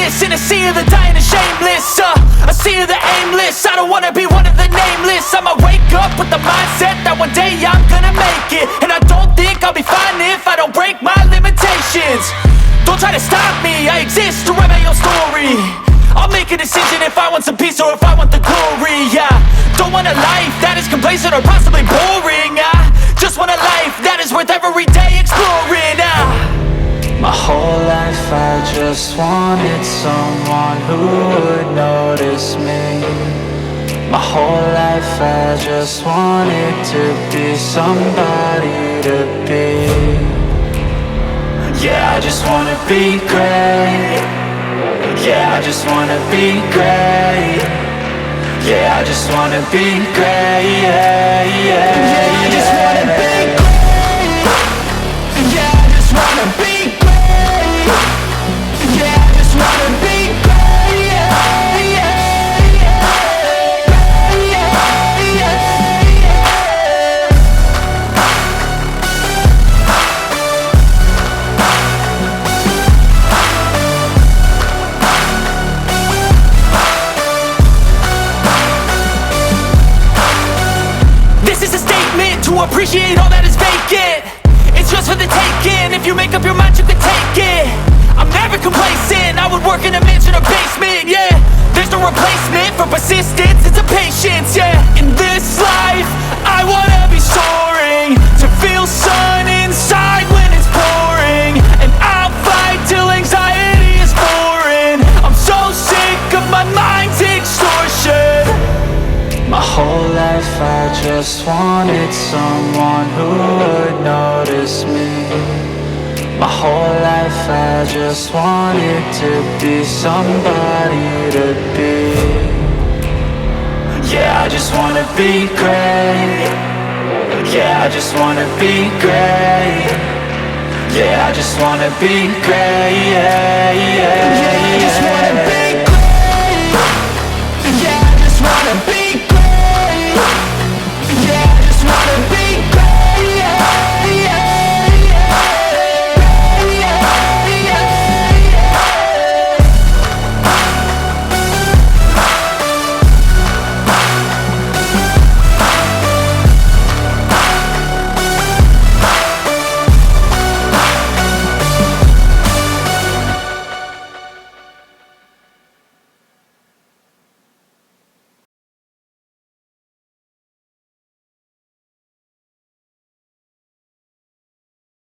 this in a sea of the dying and shameless, a sea of the aimless. I don't wanna be one of the nameless. I'ma wake up with the mindset that one day I'm gonna make it. And I don't think I'll be fine if I don't break my limitations. Don't try to stop me, I exist to write my own story. I'll make a decision if I want some peace or if I want the glory. Yeah, don't want a life that is complacent or possibly boring. I just want a life that is worth every day exploring. My whole life I just wanted someone who would notice me. My whole life I just wanted to be somebody to be. Yeah, I just wanna be great. Yeah, I just wanna be great. Yeah, I just wanna be great. Yeah, yeah, yeah, I just wanna be great. Yeah, I just wanna be great. Yeah, I just wanna be great. Yeah, yeah, yeah, yeah, yeah, yeah. This is a statement to appreciate all that is vacant. It's just for the taking. If you make up your mind, you can take it. I'm never complacent. I would work in a mansion or basement. Yeah, there's no replacement for persistence. It's a patience. Yeah, in this life, I wanna be soaring, to feel sun inside when it's pouring. And I'll fight till anxiety is foreign. I'm so sick of my mind's extortion. My whole life I just wanted someone who would notice me. My whole life I just wanted to be somebody to be. Yeah, I just wanna be great. Yeah, I just wanna be great. Yeah, I just wanna be great. Yeah, yeah, yeah.